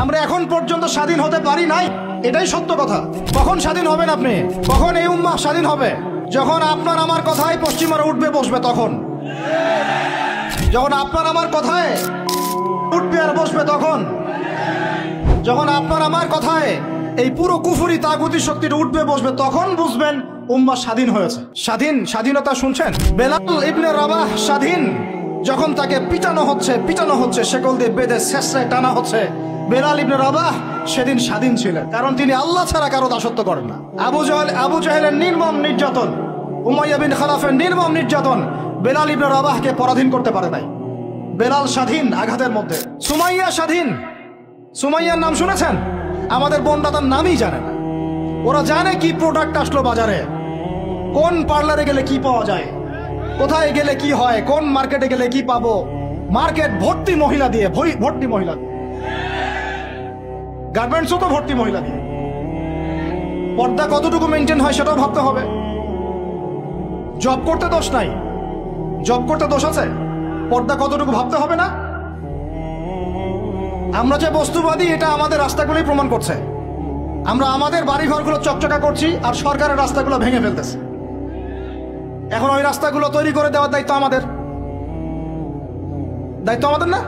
আমরা এখন পর্যন্ত স্বাধীন হতে পারি নাই, এটাই সত্য কথা। কখন স্বাধীন হবেন আপনি? কখন এই উম্মাহ স্বাধীন হবে? যখন আপনার আমার কথায় পশ্চিমারা উঠবে বসবে, তখন। যখন আপনার আমার কথায় উঠবে আর বসবে, তখন। যখন আপনার আমার কথায় এই পুরো কুফরি তাগুতি শক্তিটা উঠবে বসবে, তখন বুঝবেন উম্মাহ স্বাধীন হয়েছে। স্বাধীনতা শুনছেন? বেলাল ইবনে রাবাহ স্বাধীন। যখন তাকে পিটানো হচ্ছে, শেকল দিয়ে বেঁধে শেষরায় টানা হচ্ছে, বেলাল ইবনে রাবাহ সেদিন স্বাধীন ছিলেন, কারণ তিনি আল্লাহ ছাড়া কারো দাসত্ব করেন না। আবু জাহেলের নির্মম নির্যাতন, উমাইয়া বিন খালাফের নির্মম নির্যাতন বেলাল ইবনে রাবাহকে পরাধীন করতে পারে নাই। বেলাল স্বাধীন আঘাতের মধ্যে। সুমাইয়া স্বাধীন। সুমাইয়ার নাম শুনেছেন? আমাদের বোনরা তার নামই জানে না। ওরা জানে কি প্রোডাক্ট আসলো বাজারে, কোন পার্লারে গেলে কি পাওয়া যায়, কোথায় গেলে কি হয়, কোন মার্কেটে গেলে কি পাবো। মার্কেট ভর্তি মহিলা দিয়ে, ভর্তি মহিলা দিয়ে, গার্মেন্টসও তো ভর্তি মহিলা দিয়ে। পর্দা কতটুকু মেনটেন হয় সেটাও ভাবতে হবে। জব করতে দোষ নাই, জব করতে দোষ আছে, পর্দা কতটুকু ভাবতে হবে না? আমরা যে বস্তুবাদী, এটা আমাদের রাস্তাগুলোই প্রমাণ করছে। আমরা আমাদের বাড়িঘরগুলো চকচকা করছি আর সরকারের রাস্তাগুলো ভেঙে ফেলতেছে। এখন ওই রাস্তাগুলো তৈরি করে দেওয়ার দায়িত্ব আমাদের। দায়িত্ব আমাদের না?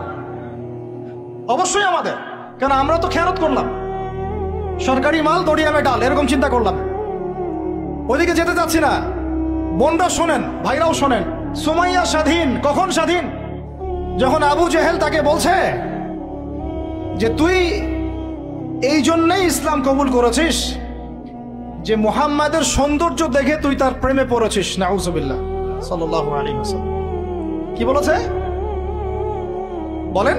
অবশ্যই আমাদের। কেন? আমরা তো খেয়ানত করলাম, সরকারি মাল দড়িয়ামে ডাল, এরকম চিন্তা করলাম। ওইদিকে যেতে চাচ্ছি না। বোনরা শোনেন, ভাইরাও শোনেন, সুমাইয়া স্বাধীন। কখন স্বাধীন? যখন আবু জেহেল তাকে বলছে যে তুই এই জন্যই ইসলাম কবুল করেছিস যে মুহাম্মাদের সৌন্দর্য দেখে তুই তার প্রেমে পড়েছিস। নাউজুবিল্লাহ সাল্লাল্লাহু আলাইহি ওয়াসাল্লাম কি বলেছে বলেন?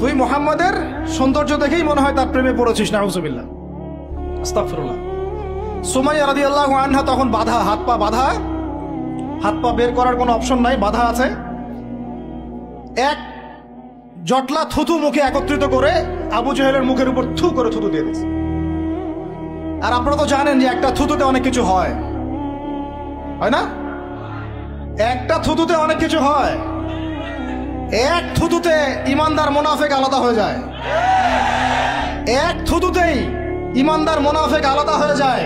তুই মুহাম্মাদের সৌন্দর্য দেখেই মনে হয় তার প্রেমে পড়েছিস। নাউজুবিল্লাহ, আস্তাগফিরুল্লাহ। সুমাইয়া রাদিয়াল্লাহু আনহা তখন বাধা, হাত পা বাধা, হাত পা বের করার কোনো অপশন নাই, বাধা আছে। এক জটলা থুতু মুখে একত্রিত করে আবু জেহেলের মুখের উপর থু করে থুতু দিয়ে দিয়েছে। আর আপনারা তো জানেন যে একটা থুতুতে অনেক কিছু হয়, হয় না? একটা থুতুতে অনেক কিছু হয়। এক থুতুতে ইমানদার মুনাফিক আলাদা হয়ে যায়। এক থুতুতেই ইমানদার মুনাফিক আলাদা হয়ে যায়।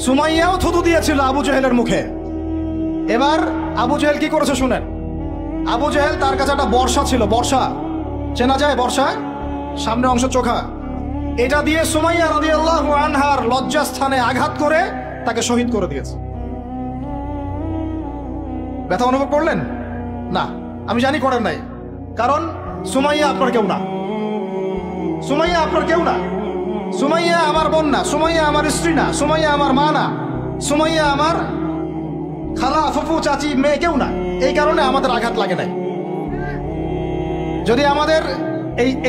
সুমাইয়াও থুতু দিয়েছিল আবু জেহেলের মুখে। এবার আবু জেহেল কি করেছে শুনেন। আবু জেহেল, তার কাছে একটা বর্ষা ছিল, বর্ষা চেনা যায়, বর্ষা সামনে অংশ চোখা, এটা দিয়ে সুমাইয়া রাদিয়াল্লাহু আনহার লজ্জাস্থানে আঘাত করে তাকে শহীদ করে দিয়েছে। ব্যথা অনুভব করলেন না? আমি জানি করেন নাই, কারণ সুমাইয়া আপনার কেউ না। সুমাইয়া আপনার কেউ না। সুমাইয়া আমার বোন না, সুমাইয়া আমার স্ত্রী না, সুমাইয়া আমার মা না, সুমাইয়া আমার খালা, ফুফু, চাচি, মেয়ে কেউ না। এই কারণে আমাদের আঘাত লাগে নাই। যদি আমাদের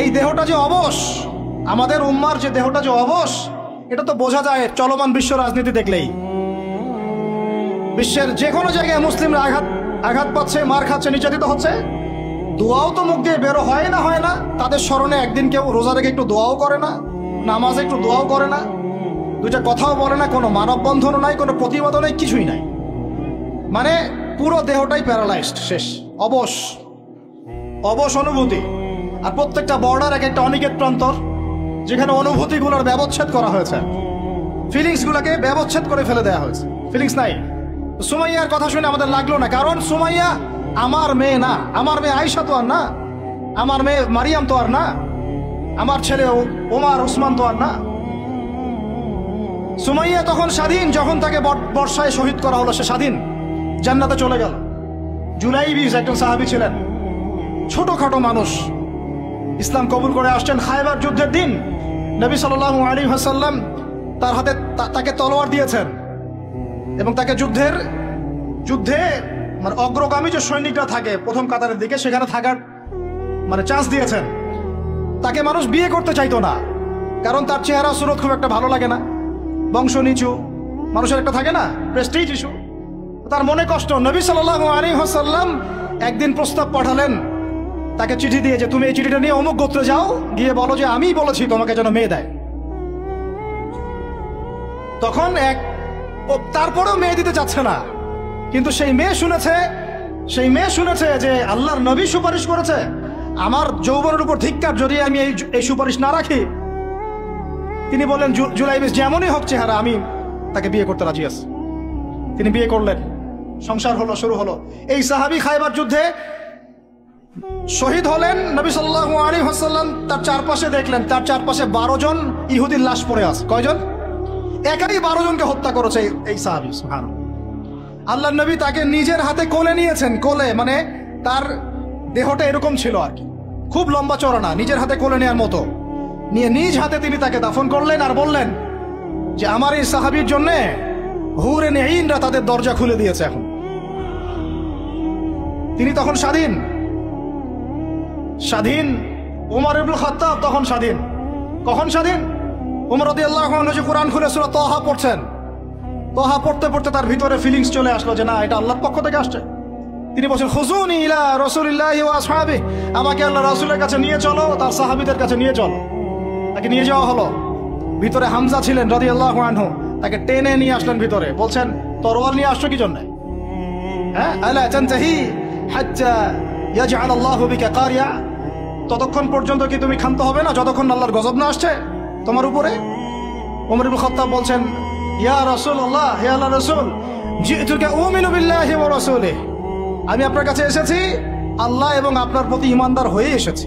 এই দেহটা যে অবশ, আমাদের উম্মার যে দেহটা যে অবশ, এটা তো বোঝা যায় চলমান বিশ্ব রাজনীতি দেখলেই। বিশ্বের যে কোনো জায়গায় মুসলিমরা আঘাত পাচ্ছে, মার খাচ্ছে, নির্যাতিত হচ্ছে। দোয়াও তো মুখ দিয়ে বেরো হয় না। তাদের স্মরণে একদিন কেউ রোজা রেখে একটু দোয়াও করে না, নামাজে একটু দোয়াও করে না, দুইটা কথাও বলে না, কোনো মানববন্ধনও নাই, কোনো প্রতিবাদও নাই, কিছুই নাই। মানে পুরো দেহটাই প্যারালাইজড, শেষ, অবশ অনুভূতি। আর প্রত্যেকটা বর্ডার এক একটা অনিকেত প্রান্তর, যেখানে অনুভূতিগুলোর ব্যবচ্ছেদ করা হয়েছে, ফিলিংসগুলোকে ব্যবচ্ছেদ করে ফেলে দেওয়া হয়েছে, ফিলিংস নাই। সুমাইয়ার কথা শুনে আমাদের লাগলো না, কারণ সুমাইয়া আমার মেয়ে না, আমার মেয়ে আয়েশা তো আর না, আমার মেয়ে মারিয়াম তো আর না, আমার ছেলে ওমর ওসমান তো আর না। সুমাইয়া তখন স্বাধীন, যখন তাকে বর্ষায় শহীদ করা হলো, সে স্বাধীন, জান্নাতে চলে গেল। জুলাইবিস একজন সাহাবী ছিলেন, ছোটখাটো মানুষ, ইসলাম কবুল করে আসছেন। খায়বার যুদ্ধের দিন নবী সাল্লাল্লাহু আলাইহি ওয়াসাল্লাম তার হাতে তাকে তলোয়ার দিয়েছেন এবং তাকে যুদ্ধে মানে অগ্রগামী যে সৈনিকরা থাকে প্রথম কাতারের দিকে, সেখানে থাকার মানে চান্স দিয়েছেন। তাকে মানুষ বিয়ে করতে চাইতো না, কারণ তার চেহারা সুরত খুব একটা ভালো লাগে না, বংশ নিচু, মানুষের একটা থাকে না প্রেস্টিজ ইস্যু। তার মনে কষ্ট। নবী সাল্লাল্লাহু আলাইহি ওয়াসাল্লাম একদিন প্রস্তাব পাঠালেন তাকে চিঠি দিয়ে, যে তুমি এই চিঠিটা নিয়ে অমুক গোত্রে যাও, গিয়ে বলো যে আমি বলেছি তোমাকে যেন মেয়ে দেয়। তখন তারপরেও মেয়ে দিতে চাচ্ছে না, কিন্তু সেই মেয়ে শুনেছে যে আল্লাহর নবী সুপারিশ করেছে, আমার যৌবনের উপর ধিক্কার যদি আমি এই সুপারিশ না রাখি। তিনি বললেন জুলাইবিস যেমনই হোক চেহারা, আমি তাকে বিয়ে করতে রাজি আছি। তিনি বিয়ে করলেন, সংসার হলো, শুরু হলো। এই সাহাবী খায়বার যুদ্ধে শহীদ হলেন। নবী সাল্লাল্লাহু আলাইহি ওয়াসাল্লাম তার চারপাশে দেখলেন, তার চারপাশে 12 জন ইহুদির লাশ পড়ে আছে। কয়জন? একাই 12 জনকে হত্যা করেছে এই সাহাবী। সুবহানাল্লাহ। আল্লাহর নবী তাকে নিজের হাতে কোলে নিয়েছেন। কোলে মানে তার দেহটা এরকম ছিল আর কি, খুব লম্বা চওড়া না, নিজের হাতে কোলে নেওয়ার মতো নিয়ে নিজ হাতে তিনি তাকে দাফন করলেন। আর বললেন যে আমার এই সাহাবীর জন্য হুরে নেঈনরা তাদের দরজা খুলে দিয়েছে। এখন তিনি তখন স্বাধীন। ওমর ইবনুল খাত্তাব তখন স্বাধীন। কখন স্বাধীন? ওমর রাদিয়াল্লাহু আনহু যে কোরআন খুলে সূরা তাহা পড়ছেন, তাহা পড়তে পড়তে তার ভিতরে ফিলিংস চলে আসলো যে না, এটা আল্লাহর পক্ষ থেকে আসছে। তিনি বলছেন খুজুনি ইলা রাসূলিল্লাহি ওয়া আসহাবিহি, আমাকে আল্লাহর রাসূলের কাছে নিয়ে চলো, তার সাহাবীদের কাছে নিয়ে চলো। তাকে নিয়ে যাওয়া হলো। ভিতরে হামজা ছিলেন রাদিয়াল্লাহু আনহু, তাকে টেনে নিয়ে আসলেন ভিতরে। বলছেন তরোয়াল নিয়ে আসছো কি জন্য? হ্যাঁ, আলা তানতাহি হাত্তা ইয়াজআল আল্লাহু বিকা কারিয়া, ততক্ষণ পর্যন্ত কি তুমি ক্ষান্ত হবে না যতক্ষণ আল্লাহর গজব না আসছে তোমার উপরে? ওমর ইবনে খাত্তাব বলছেন ইয়া রাসূলুল্লাহ, হে আল্লাহর রাসূল, জিতুকা উমিনু বিল্লাহি ওয়া রাসূলিহি, আমি আপনার কাছে এসেছি আল্লাহ এবং আপনার প্রতি ঈমানদার হয়ে এসেছি।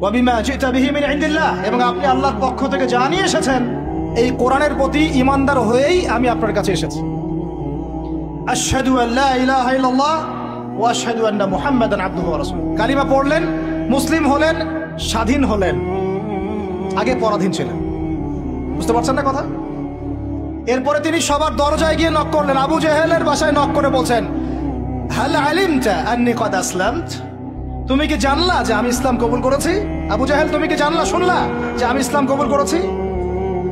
ওয়া বিমা জিতা বিহি মিন ইনদিল্লাহ, এবং আপনি আল্লাহর পক্ষ থেকে জানিয়ে এসেছেন এই কোরআনের প্রতি ঈমানদার হয়েই আমি আপনার কাছে এসেছি। আশহাদু আল্লা ইলাহা ইল্লাল্লাহ ওয়া আশহাদু আন্না মুহাম্মাদান আবদুহু ওয়া রাসূলুহু, কালিমা পড়লেন, মুসলিম হলেন, স্বাধীন হলেন। আগে পরাধীন ছিলেন। বুঝতে পারছেন না কথা? এরপরে তিনি সবার দরজায় গিয়ে নক করলেন। আবু জেহেলের বাসায় নক করে বলছেন হাল আলিমতা আন্নী কদ আসলামত, তুমি কি জানলা যে আমি ইসলাম কবুল করেছি? আবু জেহেল, তুমি কি জানলা, শুনলা যে আমি ইসলাম কবুল করেছি?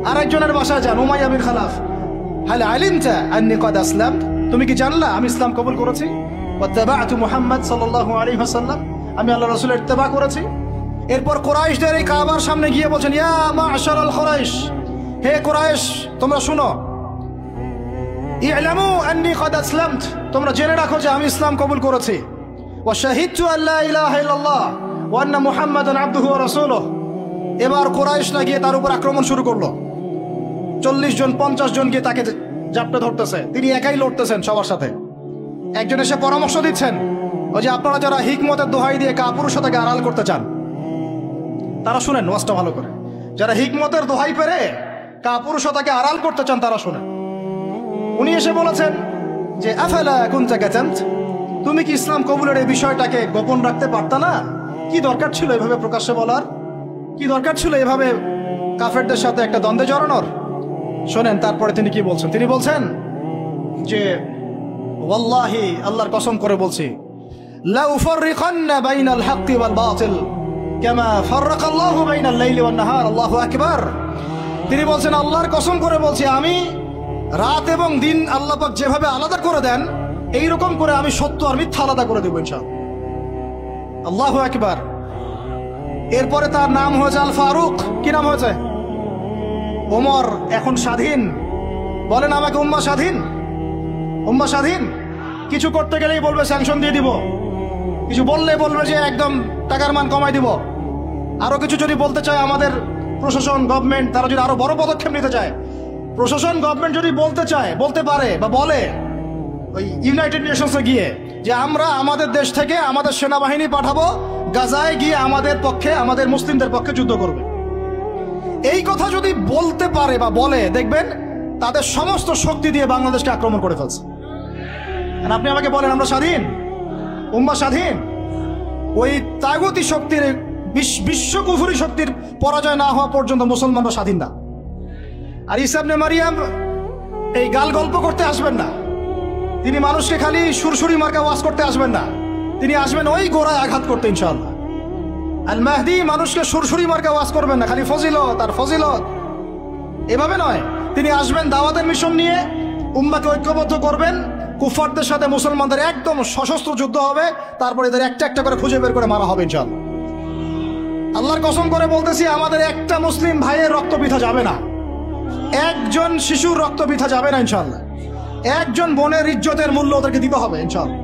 আরেকজনের বাসায় যান, উমাইয়া বিন খালাফ, হাল আলিমতা আন্নী কদ আসলামত, তুমি কি জানলা আমি ইসলাম কবুল করেছি? ওয়াত্তাবা'তু মুহাম্মদ সাল্লাল্লাহু আলাইহি ওয়াসাল্লাম, আমি আল্লাহর রাসূলের ইত্তেবা করেছি। এরপর কুরাইশদের এই কাবার সামনে গিয়ে বলছেন ইয়া মা'শারাল কুরাইশ, হে কুরাইশ তোমরা শুনো, ই'লামু আন্নী কদ আসলামত, তোমরা জেনে রাখো যে আমি ইসলাম কবুল করেছি। ওয়া শাহিদতু আল্লা ইলাহা ইল্লাল্লাহ ওয়া আন্না মুহাম্মাদান আবদুহু ওয়া রাসূলুহু। এবার কুরাইশরা গিয়ে তার উপর আক্রমণ শুরু করলো। 40 জন 50 জন গিয়ে তাকে জাপটে ধরতেছে। তিনি একাই লড়তেছেন সবার সাথে। একজন এসে পরামর্শ দিচ্ছেন, ওই যে আপনারা যারা হিকমতের দোহাই দিয়ে কাপুরুষতাকে আড়াল করতে চান, তারা শুনেন ওয়াজটা ভালো করে। যারা হিকমতের দোহাই পেরে কাপুরুষতাকে আড়াল করতে চান তারা শুনেন। উনি এসে বলেছেন যে আফালা কুনতা কাতামত, তুমি কি ইসলাম কবুলের এই বিষয়টাকে গোপন রাখতে পারতা না? কি দরকার ছিল এভাবে প্রকাশ্যে বলার? কি দরকার ছিল এভাবে কাফেরদের সাথে একটা দ্বন্দ্বে জড়ানোর? শোনেন তারপরে তিনি কি বলছেন। তিনি বলছেন যে ওয়াল্লাহি, আল্লাহর কসম করে বলছি, লা উফাররিকান্না বাইনাল হাক্কি ওয়াল বাতিল কামা ফাররাকাল্লাহু বাইনাল লাইলি ওয়ান নাহার, আল্লাহু আকবার। তিনি বলছেন আল্লাহর কসম করে বলছি, আমি রাত এবং দিন আল্লাহ পাক যেভাবে আলাদা করে দেন এইরকম করে আমি সত্য আর মিথ্যা আলাদা করে দেব ইনশাআল্লাহ। আল্লাহু আকবার। এরপরে তার নাম হয়েছে আল ফারুক। কি নাম হয়েছে? ওমর এখন স্বাধীন। বলেন আমাকে, উম্মাহ স্বাধীন? উম্মাহ স্বাধীন? কিছু করতে গেলেই বলবে স্যাংশন দিয়ে দিব, কিছু বললে বলবে যে একদম টাকার মান কমাই দিব। আরো কিছু যদি বলতে চায় আমাদের প্রশাসন, গভর্নমেন্ট, তারা যদি আরো বড় পদক্ষেপ নিতে চায়, প্রশাসন গভর্নমেন্ট যদি বলতে চায়, বলতে পারে বা বলে ওই ইউনাইটেড নেশনসে গিয়ে যে আমরা আমাদের দেশ থেকে আমাদের সেনাবাহিনী পাঠাবো গাজায় গিয়ে আমাদের পক্ষে, আমাদের মুসলিমদের পক্ষে যুদ্ধ করবে, এই কথা যদি বলতে পারে বা বলে, দেখবেন তাদের সমস্ত শক্তি দিয়ে বাংলাদেশকে আক্রমণ করে ফেলছে। আপনি আমাকে বলেন আমরা স্বাধীন? উম্মাহ স্বাধীন? ওই তাগুতি শক্তির, বিশ্ব কুফরি শক্তির পরাজয় না হওয়া পর্যন্ত মুসলমানরা স্বাধীন না। আর ঈসা ইবনে মারিয়াম এই গাল গল্প করতে আসবেন না। তিনি মানুষকে খালি সুরসুরি মার্কা ওয়াজ করতে আসবেন না, তিনি আসবেন ওই গোড়ায় আঘাত করতে ইনশাআল্লাহ। আল মাহদি মানুষকে সুরসুরি মার্কা ওয়াজ করবেন না, খালি ফজিলত আর ফজিলত, এভাবে নয়। তিনি আসবেন দাওয়াতের মিশন নিয়ে, উম্মাহকে ঐক্যবদ্ধ করবেন, কুফারদের সাথে মুসলমানদের একদম সশস্ত্র যুদ্ধ হবে, তারপর এদের একটা একটা করে খুঁজে বের করে মারা হবে ইনশাআল্লাহ। আল্লাহর কসম করে বলতেছি, আমাদের একটা মুসলিম ভাইয়ের রক্ত বৃথা যাবে না, একজন শিশুর রক্ত বৃথা যাবে না ইনশাআল্লাহ। একজন বোনের ইজ্জতের মূল্য ওদেরকে দিতে হবে ইনশাআল্লাহ।